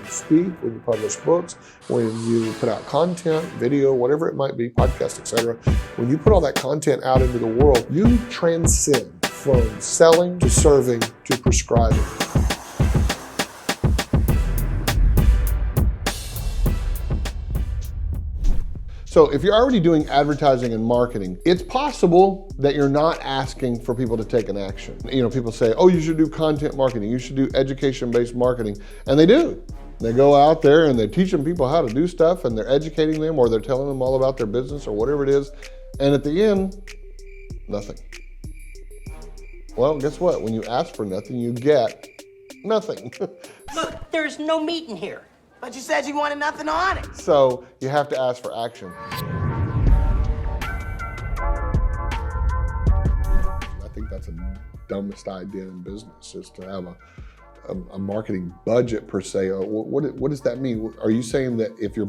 speak, when you publish books, when you put out content, video, whatever it might be, podcast, etc. When you put all that content out into the world, you transcend from selling to serving to prescribing. So if you're already doing advertising and marketing, it's possible that you're not asking for people to take an action. You know, people say, oh, you should do content marketing, you should do education-based marketing, and they do. They go out there and they're teaching people how to do stuff, and they're educating them, or they're telling them all about their business or whatever it is, and at the end, nothing. Well, guess what? When you ask for nothing, you get nothing. Look, there's no meat in here. But you said you wanted nothing on it. So you have to ask for action. I think that's the dumbest idea in business, is to have a marketing budget per se. What does that mean? Are you saying that if your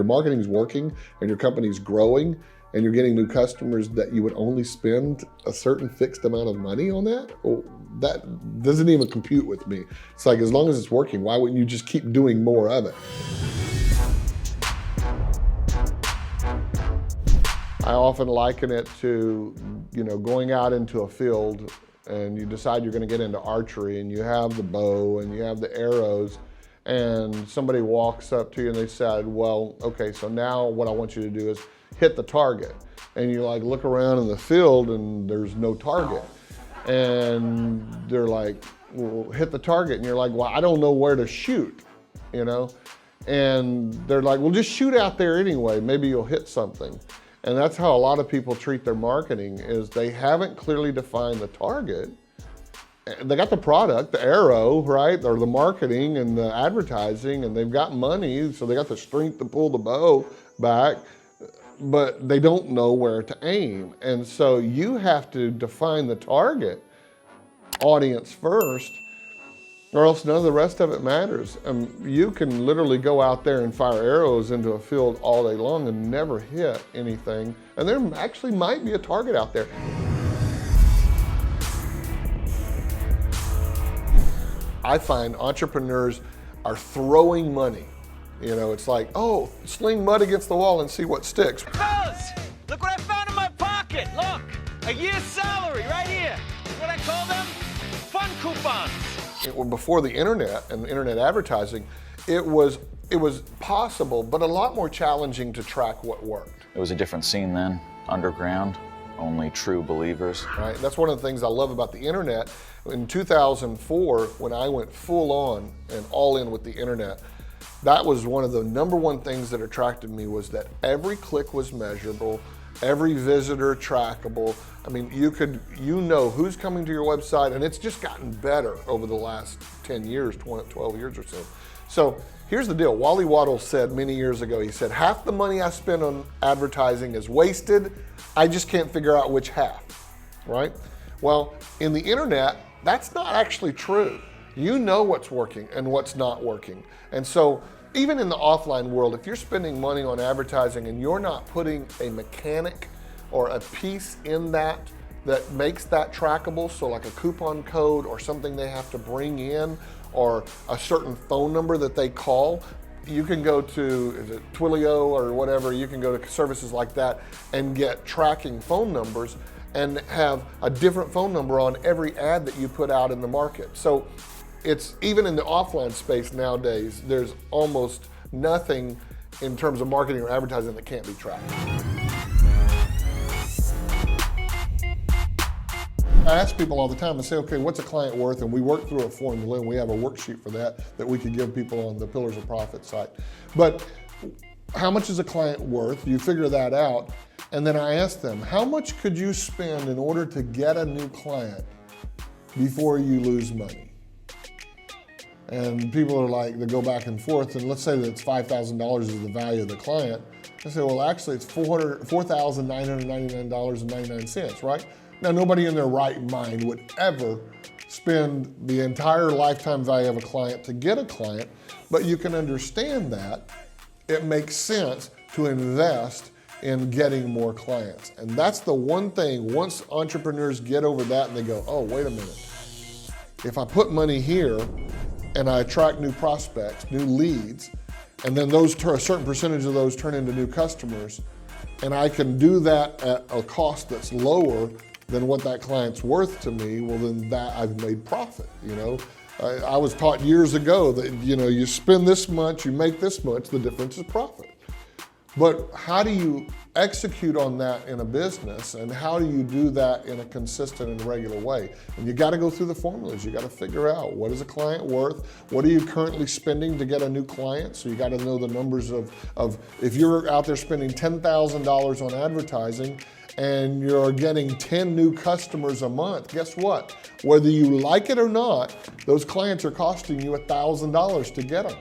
marketing is working and your company's growing and you're getting new customers, that you would only spend a certain fixed amount of money on that? Well, that doesn't even compute with me. It's like, as long as it's working, why wouldn't you just keep doing more of it? I often liken it to, going out into a field and you decide you're gonna get into archery, and you have the bow and you have the arrows, and somebody walks up to you and they said, well, okay, so now what I want you to do is hit the target. And you look around in the field and there's no target. And they're like, well, hit the target. And you're like, well, I don't know where to shoot, And they're like, well, just shoot out there anyway. Maybe you'll hit something. And that's how a lot of people treat their marketing, is they haven't clearly defined the target. They got the product, the arrow, right? Or the marketing and the advertising, and they've got money, so they got the strength to pull the bow back, but they don't know where to aim. And so you have to define the target audience first, or else none of the rest of it matters. You can literally go out there and fire arrows into a field all day long and never hit anything. And there actually might be a target out there. I find entrepreneurs are throwing money. It's like, oh, sling mud against the wall and see what sticks. Fellas, look what I found in my pocket. Look, a year's salary right here. What I call them? Fun coupons. Before the internet and internet advertising, it was possible, but a lot more challenging to track what worked. It was a different scene then, underground, only true believers. Right, that's one of the things I love about the internet. In 2004, when I went full on and all in with the internet, that was one of the number one things that attracted me, was that every click was measurable, every visitor trackable. I mean, you know who's coming to your website, and it's just gotten better over the last 10 years, 12 years or so. So here's the deal. Wally Waddell said many years ago, he said, half the money I spend on advertising is wasted. I just can't figure out which half, right? Well, in the internet, that's not actually true. You know what's working and what's not working. And so even in the offline world, if you're spending money on advertising and you're not putting a mechanic or a piece in that makes that trackable, so like a coupon code or something they have to bring in, or a certain phone number that they call, you can go to, is it Twilio or whatever, you can go to services like that and get tracking phone numbers and have a different phone number on every ad that you put out in the market. So it's, even in the offline space nowadays, there's almost nothing in terms of marketing or advertising that can't be tracked. I ask people all the time, I say, okay, what's a client worth? And we work through a formula, and we have a worksheet for that we could give people on the Pillars of Profit site. But how much is a client worth? You figure that out. And then I ask them, how much could you spend in order to get a new client before you lose money? And people are like, they go back and forth, and let's say that it's $5,000 is the value of the client. I say, well, actually it's $4,999.99, right? Now, nobody in their right mind would ever spend the entire lifetime value of a client to get a client, but you can understand that it makes sense to invest in getting more clients. And that's the one thing, once entrepreneurs get over that and they go, oh, wait a minute. If I put money here and I attract new prospects, new leads, and then a certain percentage of those turn into new customers, and I can do that at a cost that's lower than what that client's worth to me, well then I've made profit, you know? I was taught years ago that, you know, you spend this much, you make this much, the difference is profit. But how do you execute on that in a business, and how do you do that in a consistent and regular way? And you gotta go through the formulas. You gotta figure out, what is a client worth? What are you currently spending to get a new client? So you gotta know the numbers of if you're out there spending $10,000 on advertising and you're getting 10 new customers a month, guess what? Whether you like it or not, those clients are costing you $1,000 to get them.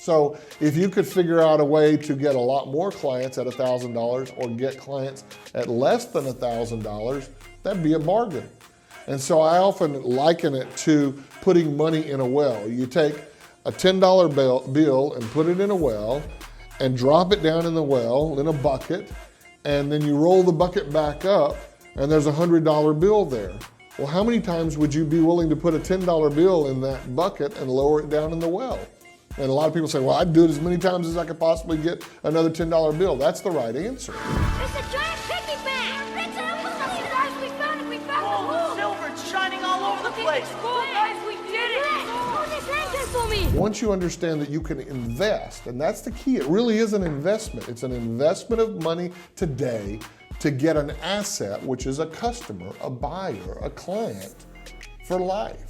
So if you could figure out a way to get a lot more clients at $1,000 or get clients at less than $1,000, that'd be a bargain. And so I often liken it to putting money in a well. You take a $10 bill and put it in a well and drop it down in the well in a bucket, and then you roll the bucket back up and there's a $100 bill there. Well, how many times would you be willing to put a $10 bill in that bucket and lower it down in the well? And a lot of people say, well, I'd do it as many times as I could possibly get another $10 bill. That's the right answer. It's a giant piggy bank! It's guys, we found it! We found Oh, silver, it's shining all over the place. Cool, guys, we did it! Oh, they drank this for me! Once you understand that you can invest, and that's the key, it really is an investment. It's an investment of money today to get an asset, which is a customer, a buyer, a client for life.